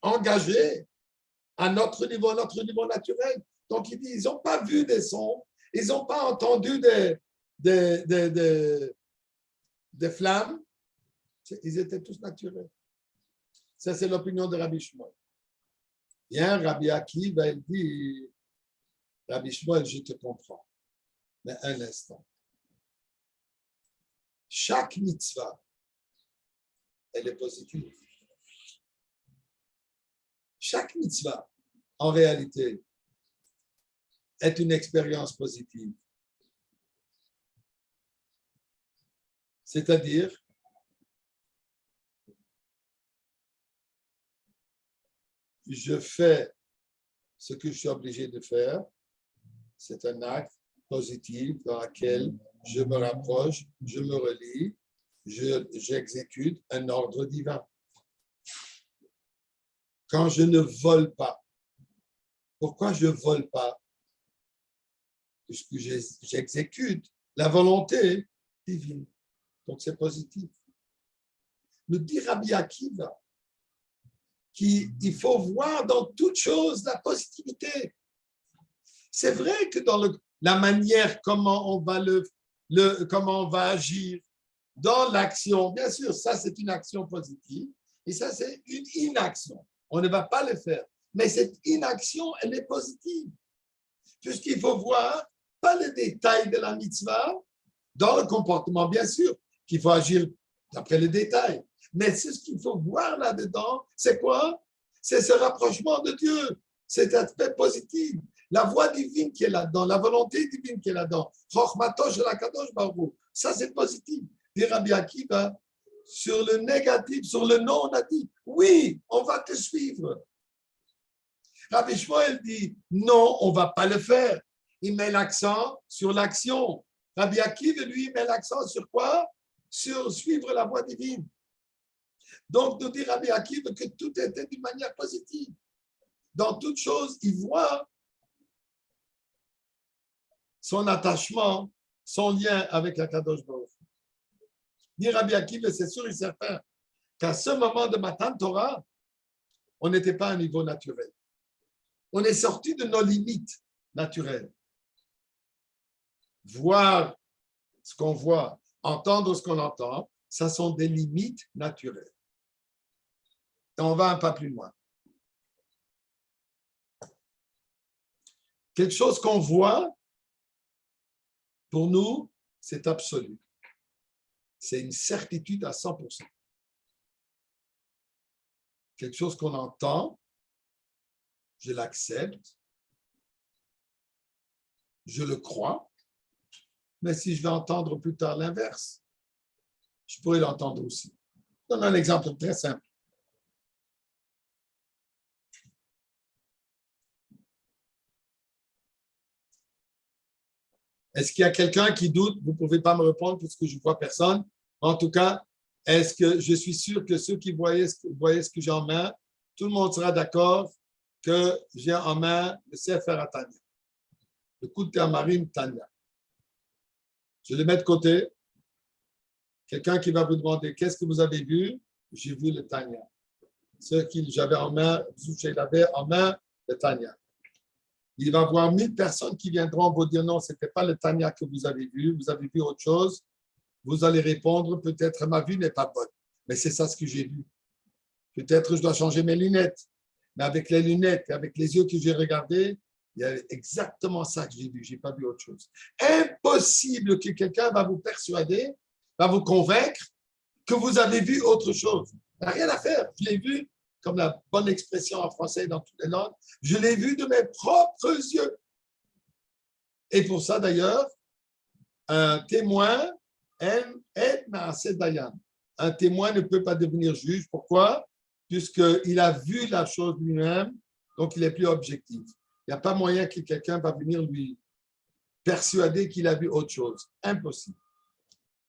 engagé à notre niveau naturel. Donc, il dit, ils n'ont pas vu des sons, ils n'ont pas entendu des flammes, ils étaient tous naturels. Ça, c'est l'opinion de Rabbi Shmuel. Bien, Rabbi Akiva, il dit, Rabbi Shmuel, je te comprends. Mais un instant. Chaque mitzvah, elle est positive. Chaque mitzvah, en réalité, est une expérience positive. C'est-à-dire, je fais ce que je suis obligé de faire. C'est un acte positif dans lequel je me rapproche, je me relie, j'exécute un ordre divin. Quand je ne vole pas, pourquoi je ne vole pas? Puisque j'exécute la volonté divine. Donc c'est positif. Le dit Rabbi Akiva qu'il faut voir dans toute chose la positivité. C'est vrai que dans la manière comment on va agir, dans l'action, bien sûr, ça c'est une action positive et ça c'est une inaction. On ne va pas le faire. Mais cette inaction, elle est positive. Puisqu'il faut voir, pas le détail de la mitzvah, dans le comportement, bien sûr, qu'il faut agir d'après le détail. Mais ce qu'il faut voir là-dedans, c'est quoi? C'est ce rapprochement de Dieu, cet aspect positif, la voix divine qui est là-dedans, la volonté divine qui est là-dedans. Ça, c'est positif. Dit Rabbi Akiva, sur le négatif, sur le non, on a dit, oui, on va te suivre. Rabbi Shmuel dit, non, on ne va pas le faire. Il met l'accent sur l'action. Rabbi Akiva, lui, met l'accent sur quoi? Sur suivre la voie divine. Donc, nous dit Rabbi Akiva que tout était d'une manière positive. Dans toute chose, il voit son attachement, son lien avec la Kadosh Baruch. Dit Rabbi Akiva, c'est sûr et certain qu'à ce moment de Matan Torah, on n'était pas à un niveau naturel. On est sorti de nos limites naturelles. Voir ce qu'on voit, entendre ce qu'on entend, ça sont des limites naturelles. Et on va un pas plus loin. Quelque chose qu'on voit, pour nous, c'est absolu. C'est une certitude à 100%. Quelque chose qu'on entend, je l'accepte, je le crois, mais si je vais entendre plus tard l'inverse, je pourrais l'entendre aussi. Je donne un exemple très simple. Est-ce qu'il y a quelqu'un qui doute? Vous ne pouvez pas me répondre puisque je ne vois personne. En tout cas, est-ce que je suis sûr que ceux qui voyaient ce que j'ai en main, tout le monde sera d'accord que j'ai en main le Sefer Tanya, le coup de Tamarim Tanya. Je le mets de côté. Quelqu'un qui va vous demander qu'est-ce que vous avez vu? J'ai vu le Tanya. Ce que j'avais en main, il avait en main le Tanya. Il va y avoir 1000 personnes qui viendront vous dire non, ce n'était pas le Tanya que vous avez vu autre chose. Vous allez répondre, peut-être ma vue n'est pas bonne, mais c'est ça ce que j'ai vu. Peut-être je dois changer mes lunettes, mais avec les lunettes, avec les yeux que j'ai regardés, il y a exactement ça que j'ai vu, je n'ai pas vu autre chose. Impossible que quelqu'un va vous persuader, va vous convaincre que vous avez vu autre chose. Il n'y a rien à faire, je l'ai vu, comme la bonne expression en français dans toutes les langues, je l'ai vu de mes propres yeux. Et pour ça, d'ailleurs, un témoin est Maaseh Dayan. Un témoin ne peut pas devenir juge. Pourquoi? Puisqu'il a vu la chose lui-même, donc il est plus objectif. Il n'y a pas moyen que quelqu'un va venir lui persuader qu'il a vu autre chose. Impossible.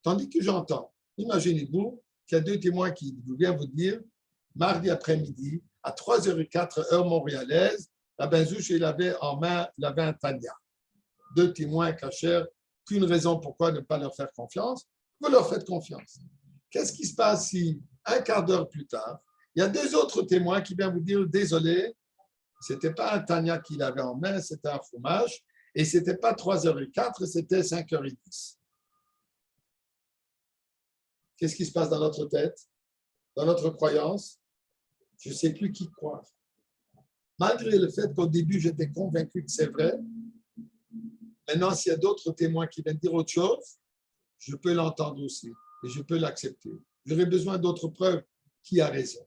Tandis que j'entends, imaginez-vous qu'il y a 2 témoins qui viennent vous dire mardi après-midi, à 3h04, heure montréalaise, la Benzouche, il avait en main, il avait un Tanya. 2 témoins cachers, qu'une raison pourquoi ne pas leur faire confiance, vous leur faites confiance. Qu'est-ce qui se passe si, un quart d'heure plus tard, il y a 2 autres témoins qui viennent vous dire, désolé, ce n'était pas un Tanya qu'il avait en main, c'était un fromage, et ce n'était pas 3h04, c'était 5h10. Qu'est-ce qui se passe dans notre tête, dans notre croyance? Je ne sais plus qui croire. Malgré le fait qu'au début, j'étais convaincu que c'est vrai, maintenant, s'il y a d'autres témoins qui viennent dire autre chose, je peux l'entendre aussi et je peux l'accepter. J'aurais besoin d'autres preuves qui a raison.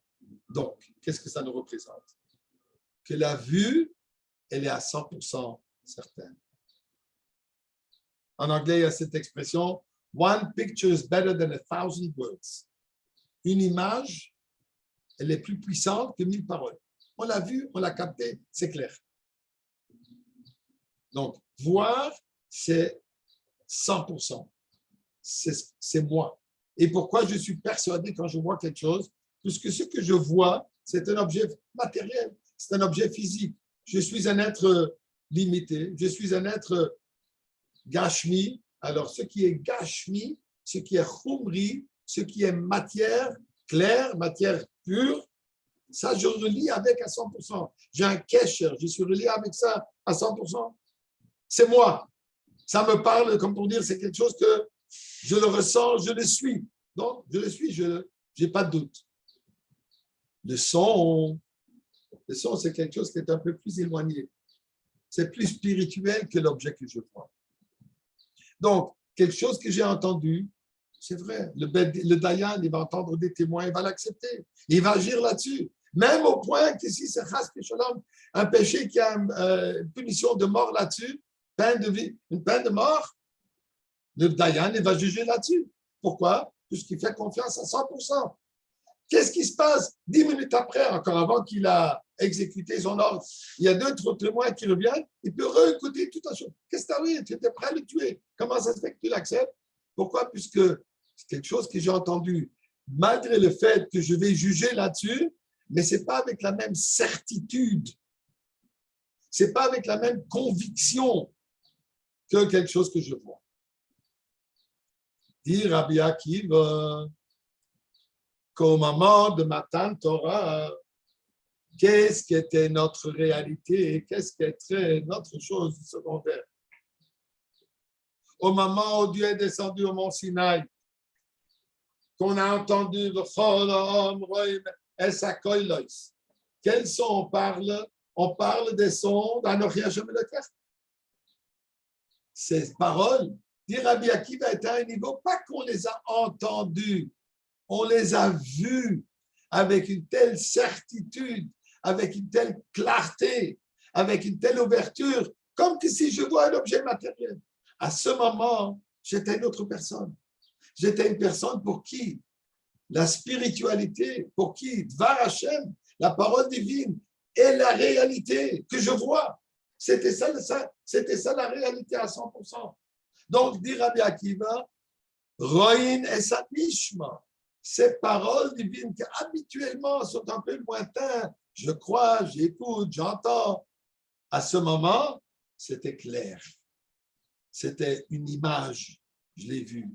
Donc, qu'est-ce que ça nous représente? Que la vue, elle est à 100% certaine. En anglais, il y a cette expression « One picture is better than 1,000 words ». Une image, elle est plus puissante que 1000 paroles. On l'a vu, on l'a capté, c'est clair. Donc, voir, c'est 100%. C'est moi. Et pourquoi je suis persuadé quand je vois quelque chose? Puisque ce que je vois, c'est un objet matériel, c'est un objet physique. Je suis un être limité, je suis un être gashmi. Alors, ce qui est gashmi, ce qui est khumri, ce qui est matière claire, matière pure, ça, je relie avec à 100%. J'ai un kesher, je suis relié avec ça à 100%. C'est moi. Ça me parle, comme pour dire, c'est quelque chose que je le ressens, je le suis. Donc, je le suis, je n'ai pas de doute. Le son, c'est quelque chose qui est un peu plus éloigné. C'est plus spirituel que l'objet que je vois. Donc, quelque chose que j'ai entendu, c'est vrai. Le Dayan, il va entendre des témoins, il va l'accepter. Il va agir là-dessus. Même au point que si c'est un péché qui a une punition de mort là-dessus, une peine de mort, le Dayan, il va juger là-dessus. Pourquoi? Puisqu'il fait confiance à 100%. Qu'est-ce qui se passe 10 minutes après, encore avant qu'il a exécuté son ordre? Il y a 2 témoins qui reviennent, il peut réécouter toute la chose. Qu'est-ce que tu as vu? Tu étais prêt à le tuer. Comment ça se fait que tu l'acceptes? Pourquoi? Puisque c'est quelque chose que j'ai entendu, malgré le fait que je vais juger là-dessus, mais ce n'est pas avec la même certitude. Ce n'est pas avec la même conviction que quelque chose que je vois. Dit Rabbi Akiva, qu'au moment de Matan Torah, qu'est-ce qui était notre réalité et qu'est-ce qui était notre chose secondaire? Au moment où Dieu est descendu au mont Sinaï, qu'on a entendu quels sons on parle? On parle des sons d'Anochi Hashem Elokecha. ces paroles, dit Rabbi Akiva, étaient à un niveau, pas qu'on les a entendues, on les a vues avec une telle certitude, avec une telle clarté, avec une telle ouverture, comme que si je vois un objet matériel. À ce moment, j'étais une autre personne. J'étais une personne pour qui la spiritualité, pour qui Dvar Hashem, la parole divine, est la réalité que je vois. C'était ça la réalité à 100%. Donc, dit Rabbi Akiva, Roïn et Satmishma, ces paroles divines qui habituellement sont un peu lointaines, je crois, j'écoute, j'entends. À ce moment, c'était clair. C'était une image, je l'ai vue.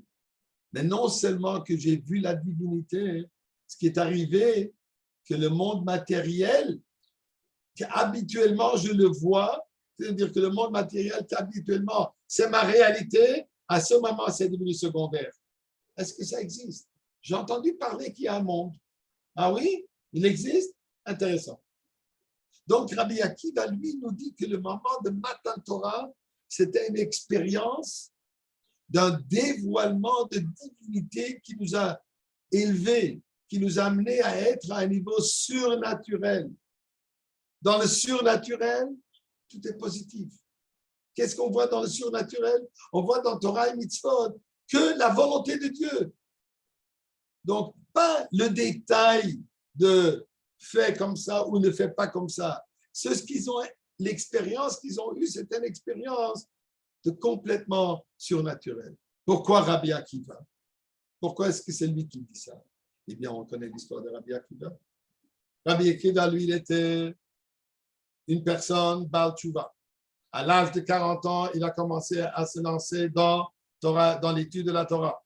Mais non seulement que j'ai vu la divinité, ce qui est arrivé, que le monde matériel, qu'habituellement je le vois, c'est-à-dire que le monde matériel qu'habituellement c'est ma réalité, à ce moment c'est devenu secondaire. Est-ce que ça existe? J'ai entendu parler qu'il y a un monde. Ah oui? Il existe? Intéressant. Donc Rabbi Akiva, lui, nous dit que le moment de Matan Torah, c'était une expérience d'un dévoilement de divinité qui nous a élevés, qui nous a amenés à être à un niveau surnaturel. Dans le surnaturel, tout est positif. Qu'est-ce qu'on voit dans le surnaturel? On voit dans Torah et Mitzvot que la volonté de Dieu. Donc, pas le détail de fait comme ça ou ne fait pas comme ça. L'expérience qu'ils ont eue, c'était une expérience de complètement surnaturel. Pourquoi Rabbi Akiva? Pourquoi est-ce que c'est lui qui dit ça? Eh bien, on connaît l'histoire de Rabbi Akiva. Rabbi Akiva, lui, il était une personne Baal Tshuva. À l'âge de 40 ans, il a commencé à se lancer dans l'étude de la Torah.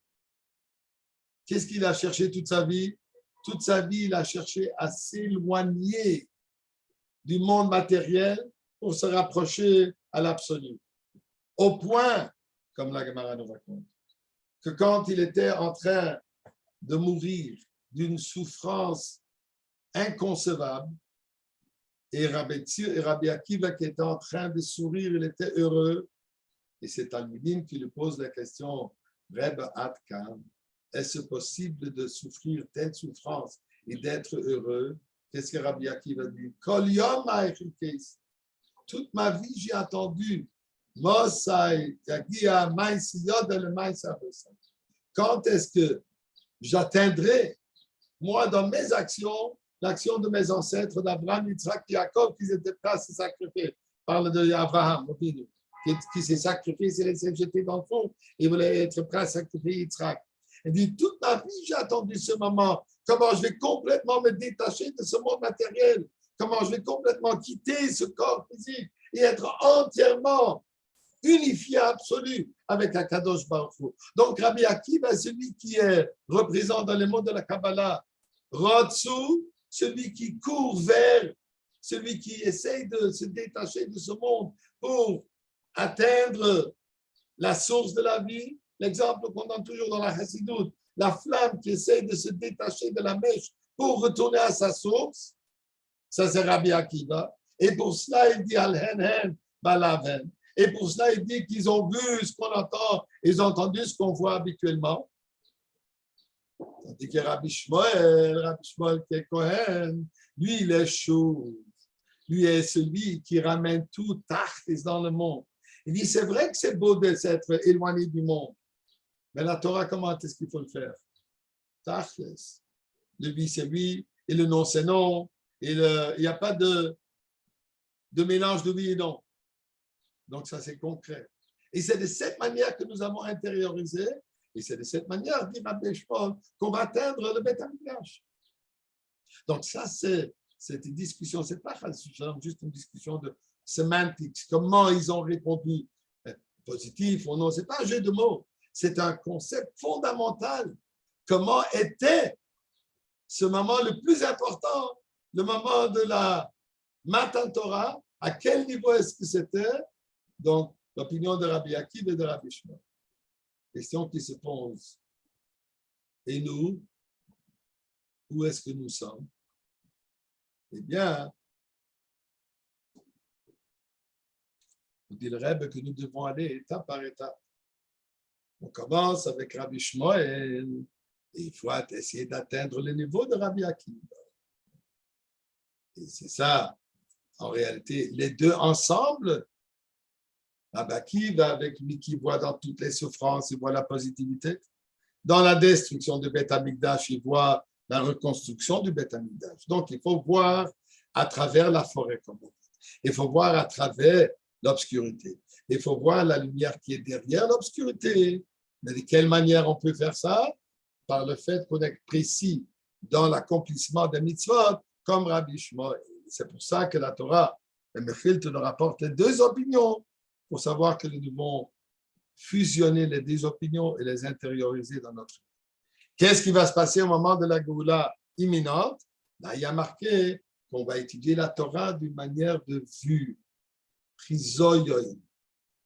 Qu'est-ce qu'il a cherché toute sa vie? Toute sa vie, il a cherché à s'éloigner du monde matériel pour se rapprocher à l'absolu. Au point, comme la Gemara nous raconte, que quand il était en train de mourir d'une souffrance inconcevable, et Rabbi Akiva qui était en train de sourire, il était heureux, et c'est Talmudim qui lui pose la question, Reb Adkan, est-ce possible de souffrir telle souffrance et d'être heureux? Qu'est-ce que Rabbi Akiva dit? Kol yom toute ma vie, j'ai attendu. Quand est-ce que j'atteindrai, moi, dans mes actions, l'action de mes ancêtres, d'Abraham, Yitzhak, Jacob, qui étaient prêts à se sacrifier? Parle d'Abraham, qui s'est sacrifié, s'est laissé jeter dans le fond, et voulait être prêt à sacrifier Yitzhak. Il dit, toute ma vie, j'ai attendu ce moment. Comment je vais complètement me détacher de ce monde matériel? Comment je vais complètement quitter ce corps physique et être entièrement unifié absolu avec Akadosh Baruch Hu. Donc, Rabbi Akiva, celui qui est représenté dans le monde de la Kabbalah, Rotsu, celui qui court vers, celui qui essaye de se détacher de ce monde pour atteindre la source de la vie. L'exemple qu'on donne toujours dans la Hassidoute, la flamme qui essaye de se détacher de la mèche pour retourner à sa source, ça c'est Rabbi Akiva. Et pour cela, il dit Al-Hen-Hen, Balaven. Et pour cela, il dit qu'ils ont vu ce qu'on entend, ils ont entendu ce qu'on voit habituellement. Tandis que Rabbi Shmuel qui est Kohen, lui, il est chaud. Lui est celui qui ramène tout Tachlis dans le monde. Il dit, c'est vrai que c'est beau de s'être éloigné du monde. Mais la Torah, comment est-ce qu'il faut le faire? Tachlis. Le oui, c'est oui, et le non, c'est non. Et il n'y a pas de mélange de oui et non. Donc, ça, c'est concret. Et c'est de cette manière que nous avons intériorisé, et c'est de cette manière, dit Rabbi Shmuel, qu'on va atteindre le Beth Amikdash. Donc, ça, c'est cette discussion, c'est pas juste une discussion de sémantique, comment ils ont répondu, positif ou non, c'est pas un jeu de mots, c'est un concept fondamental. Comment était ce moment le plus important, le moment de la Matan Torah, à quel niveau est-ce que c'était? Donc, l'opinion de Rabbi Akiva et de Rabbi Shmuel. Question qui se pose. Et nous, où est-ce que nous sommes? Eh bien, On dit le Rebbe que nous devons aller étape par étape. On commence avec Rabbi Shmuel et il faut essayer d'atteindre le niveau de Rabbi Akiva. Et c'est ça, en réalité, les deux ensemble, Rabbi Akiva avec lui qui voit dans toutes les souffrances, il voit la positivité. Dans la destruction du Beth Amikdash, il voit la reconstruction du Beth Amikdash. Donc, il faut voir à travers la forêt, comme on dit. Il faut voir à travers l'obscurité. Il faut voir la lumière qui est derrière l'obscurité. Mais de quelle manière on peut faire ça? Par le fait qu'on est précis dans l'accomplissement des mitzvot, comme Rabbi Shmuel. C'est pour ça que la Torah, le Mechilte, nous rapporte les deux opinions, pour savoir que nous devons fusionner les deux opinions et les intérioriser dans notre vie. Qu'est-ce qui va se passer au moment de la Géoula imminente? Là, il y a marqué qu'on va étudier la Torah d'une manière de vue. Prizoyoï.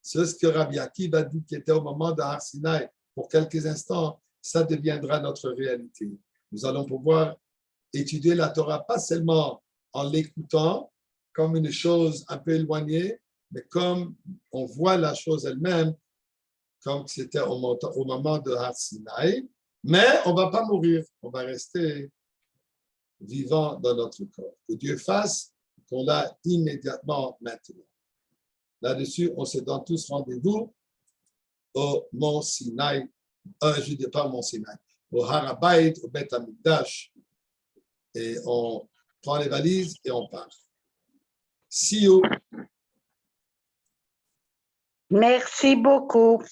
C'est ce que Rabbi Akiva a dit qui était au moment de Har Sinaï. Pour quelques instants, ça deviendra notre réalité. Nous allons pouvoir étudier la Torah pas seulement en l'écoutant comme une chose un peu éloignée, mais comme on voit la chose elle-même, comme c'était au moment de Har Sinaï. Mais on ne va pas mourir, on va rester vivant dans notre corps. Que Dieu fasse qu'on l'a immédiatement maintenant. Là-dessus, on se donne tous rendez-vous au Mont Sinaï, je ne dis pas Mont Sinaï, au Har HaBayit, au Beth Amikdash, et on prend les valises et on part. See you. Merci beaucoup.